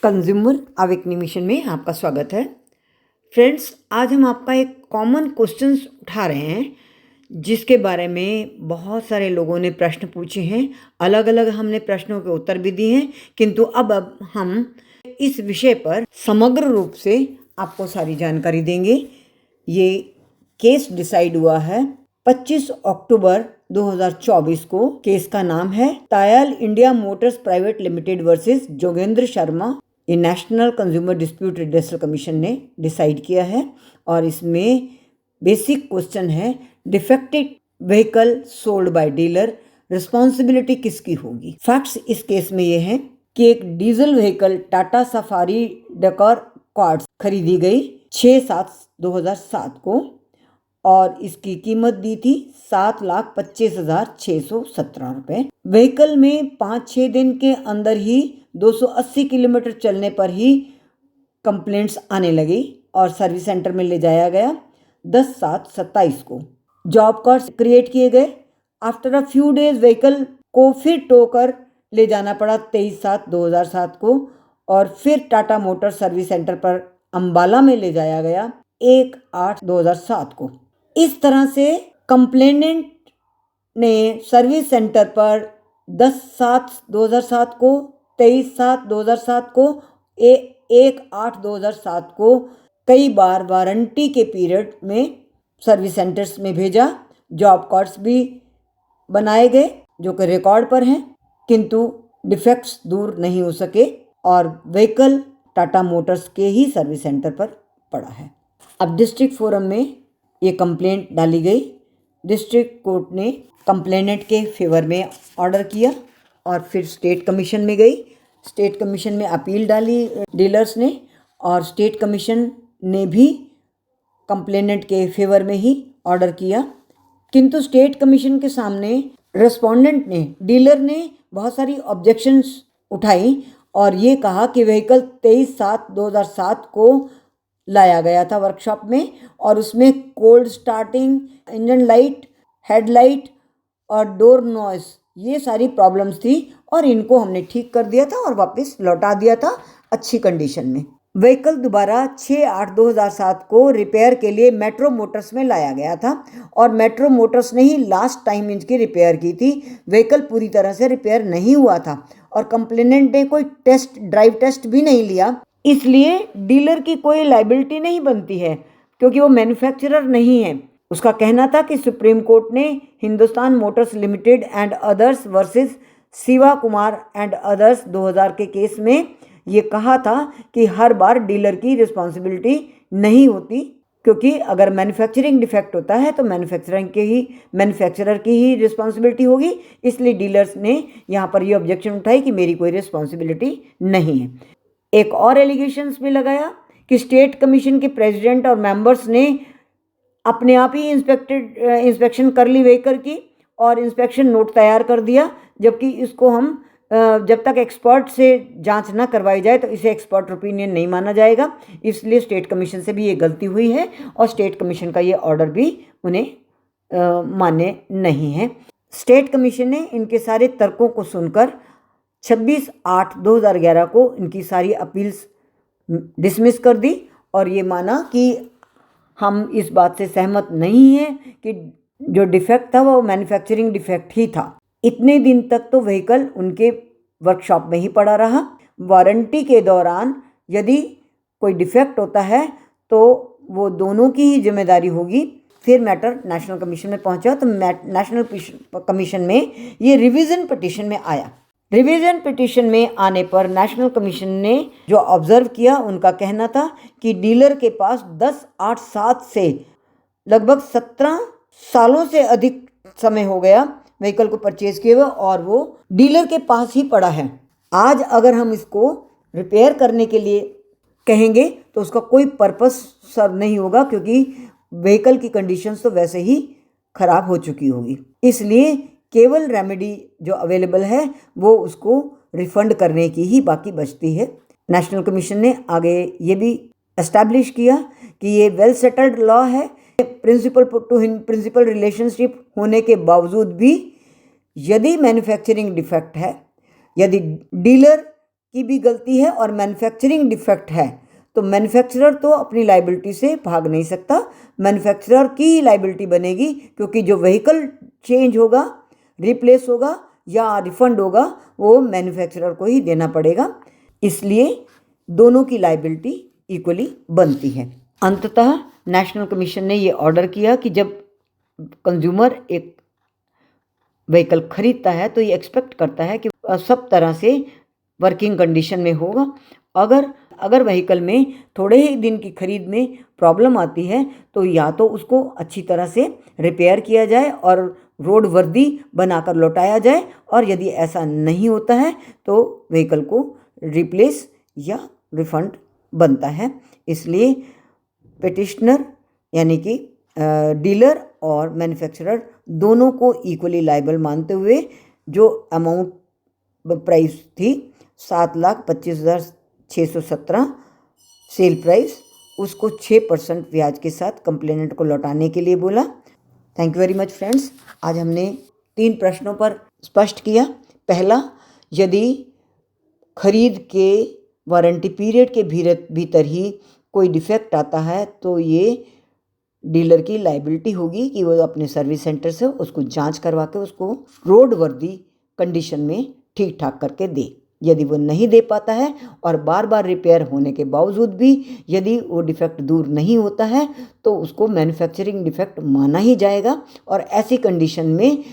Consumer awakening mission में आपका स्वागत है। फ्रेंड्स, आज हम आपका एक कॉमन क्वेश्चंस उठा रहे हैं जिसके बारे में बहुत सारे लोगों ने प्रश्न पूछे हैं। अलग अलग हमने प्रश्नों के उत्तर भी दिए हैं, किंतु अब हम इस विषय पर समग्र रूप से आपको सारी जानकारी देंगे। ये केस डिसाइड हुआ है 25 अक्टूबर 2024 को। केस का नाम है Tayal India Motors Private Limited versus Jogendra Sharma. ये National Consumer Dispute Redressal Commission ने डिसाइड किया है और इसमें बेसिक क्वेश्चन है, defected vehicle sold by dealer, responsibility किसकी होगी। फैक्ट्स इस केस में ये हैं कि एक diesel vehicle Tata Safari Dicor क्वाड्स खरीदी गई 6/7/2007 को और इसकी कीमत दी थी 7,25,617 रुपये। व्हीकल में 5-6 दिन के अंदर ही 280 किलोमीटर चलने पर ही कंप्लेंट्स आने लगी और सर्विस सेंटर में ले जाया गया 10/7/27 को। जॉब कार्ड्स क्रिएट किए गए। After a few days vehicle को फिर टो कर ले जाना पड़ा 23/7/2007 को और फिर टाटा मोटर सर्विस सेंटर पर अंबाला में ले जाया गया 1/8/2007 को। इस तरह से कंप्लेनेंट ने सर्विस सेंटर पर 10/7/2007 को, 23/7/2007 को, 1/8/2007 को कई बार वारंटी के पीरियड में सर्विस सेंटर्स में भेजा। जॉब कार्ड्स भी बनाए गए जो कि रिकॉर्ड पर हैं, किंतु डिफेक्ट्स दूर नहीं हो सके और व्हीकल टाटा मोटर्स के ही सर्विस सेंटर पर पड़ा है। अब डिस्ट्रिक्ट फोरम में ये कंप्लेंट डाली गई। डिस्ट्रिक्ट कोर्ट ने कंप्लेनेंट के फेवर में ऑर्डर किया और फिर स्टेट कमीशन में गई। स्टेट कमीशन में अपील डाली डीलर्स ने और स्टेट कमीशन ने भी कंप्लेनेंट के फेवर में ही ऑर्डर किया, किंतु स्टेट कमीशन के सामने रेस्पोंडेंट ने, डीलर ने बहुत सारी ऑब्जेक्शंस उठाई और ये कहा कि व्हीकल 23/7/2007 को लाया गया था वर्कशॉप में और उसमें cold starting, engine light, headlight और डोर नॉइस, ये सारी प्रॉब्लम्स थी और इनको हमने ठीक कर दिया था और वापस लौटा दिया था अच्छी कंडीशन में। व्हीकल दोबारा 6/8/2007 को रिपेयर के लिए मेट्रो मोटर्स में लाया गया था और मेट्रो मोटर्स ने ही लास्ट टाइम इसकी रिपेयर की थी। व्हीकल पूरी तरह से रिपेयर नहीं हुआ था और कंप्लेनेंट ने कोई ड्राइव टेस्ट भी नहीं लिया, इसलिए डीलर की कोई लायबिलिटी नहीं बनती है क्योंकि वो मैन्युफैक्चरर नहीं है। उसका कहना था कि सुप्रीम कोर्ट ने Hindustan Motors limited and others versus Shiva Kumar and others 2000 के केस में ये कहा था कि हर बार डीलर की रिस्पॉन्सिबिलिटी नहीं होती, क्योंकि अगर मैन्युफैक्चरिंग डिफेक्ट होता है तो मैन्युफैक्चरर की ही रिस्पॉन्सिबिलिटी होगी। इसलिए डीलर्स ने यहाँ पर ये ऑब्जेक्शन उठाई कि मेरी कोई रिस्पॉन्सिबिलिटी नहीं है। एक और एलिगेशंस भी लगाया कि स्टेट कमीशन के प्रेसिडेंट और मेंबर्स ने अपने आप ही इंस्पेक्शन कर ली व्हीकल की और इंस्पेक्शन नोट तैयार कर दिया, जबकि इसको हम जब तक एक्सपर्ट से जांच ना करवाई जाए तो इसे एक्सपर्ट ओपिनियन नहीं माना जाएगा। इसलिए स्टेट कमीशन से भी ये गलती हुई है और स्टेट कमीशन का ये ऑर्डर भी उन्हें मान्य नहीं है। स्टेट कमीशन ने इनके सारे तर्कों को सुनकर 26/8/2011 को इनकी सारी अपील्स डिसमिस कर दी और ये माना कि हम इस बात से सहमत नहीं हैं कि जो डिफेक्ट था वो मैन्युफैक्चरिंग डिफेक्ट ही था। इतने दिन तक तो व्हीकल उनके वर्कशॉप में ही पड़ा रहा। वारंटी के दौरान यदि कोई डिफेक्ट होता है तो वो दोनों की ही जिम्मेदारी होगी। फिर मैटर नेशनल कमीशन में पहुंचा तो नेशनल कमीशन में ये रिवीजन पिटीशन में आया। रिवीजन पिटीशन में आने पर नेशनल कमीशन ने जो ऑब्जर्व किया, उनका कहना था कि डीलर के पास 10/8/7 से लगभग 17 सालों से अधिक समय हो गया व्हीकल को परचेज किए हुए और वो डीलर के पास ही पड़ा है। आज अगर हम इसको रिपेयर करने के लिए कहेंगे तो उसका कोई पर्पस सर्व नहीं होगा, क्योंकि व्हीकल की कंडीशंस तो वैसे ही खराब हो चुकी होगी। इसलिए केवल रेमेडी जो अवेलेबल है वो उसको रिफंड करने की ही बाकी बचती है। नेशनल कमीशन ने आगे ये भी एस्टैब्लिश किया कि ये वेल सेटल्ड लॉ है। प्रिंसिपल टू प्रिंसिपल रिलेशनशिप होने के बावजूद भी यदि मैन्युफैक्चरिंग डिफेक्ट है, यदि डीलर की भी गलती है और मैन्युफैक्चरिंग डिफेक्ट है तो मैन्युफैक्चरर तो अपनी लाइबिलिटी से भाग नहीं सकता, मैन्युफैक्चरर की लाइबिलिटी बनेगी क्योंकि जो व्हीकल चेंज होगा, रिप्लेस होगा या रिफंड होगा वो मैन्युफैक्चरर को ही देना पड़ेगा, इसलिए दोनों की लाइबिलिटी इक्वली बनती है। अंततः नेशनल कमीशन ने ये ऑर्डर किया कि जब कंज्यूमर एक व्हीकल खरीदता है तो ये एक्सपेक्ट करता है कि सब तरह से वर्किंग कंडीशन में होगा। अगर व्हीकल में थोड़े ही दिन की खरीद में प्रॉब्लम आती है तो या तो उसको अच्छी तरह से रिपेयर किया जाए और रोड वर्दी बनाकर लौटाया जाए, और यदि ऐसा नहीं होता है तो व्हीकल को रिप्लेस या रिफंड बनता है। इसलिए पिटिशनर यानी कि डीलर और मैन्युफैक्चरर दोनों को इक्वली लायबल मानते हुए जो अमाउंट प्राइस थी 7,25,617 सेल प्राइस, उसको 6% ब्याज के साथ कंप्लेनेंट को लौटाने के लिए बोला। Thank you very much friends. आज हमने 3 प्रश्नों पर स्पष्ट किया। पहला, यदि खरीद के वारंटी पीरियड के भीतर ही कोई डिफेक्ट आता है तो ये डीलर की लाइबिलिटी होगी कि वो अपने सर्विस सेंटर से उसको जांच करवा के उसको रोड वर्दी कंडीशन में ठीक ठाक करके दे। यदि वो नहीं दे पाता है और बार बार रिपेयर होने के बावजूद भी यदि वो डिफेक्ट दूर नहीं होता है तो उसको मैन्युफैक्चरिंग डिफेक्ट माना ही जाएगा, और ऐसी कंडीशन में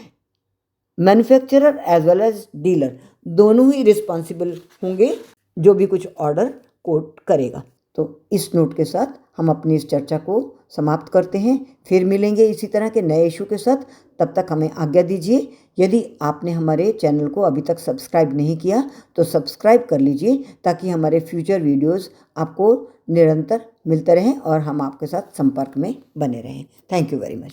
manufacturer as well as dealer दोनों ही रिस्पॉन्सिबल होंगे जो भी कुछ ऑर्डर कोट करेगा। तो इस नोट के साथ हम अपनी इस चर्चा को समाप्त करते हैं। फिर मिलेंगे इसी तरह के नए इशू के साथ। तब तक हमें आज्ञा दीजिए। यदि आपने हमारे चैनल को अभी तक सब्सक्राइब नहीं किया तो सब्सक्राइब कर लीजिए ताकि हमारे फ्यूचर वीडियोस आपको निरंतर मिलते रहें और हम आपके साथ संपर्क में बने रहें। Thank you very much.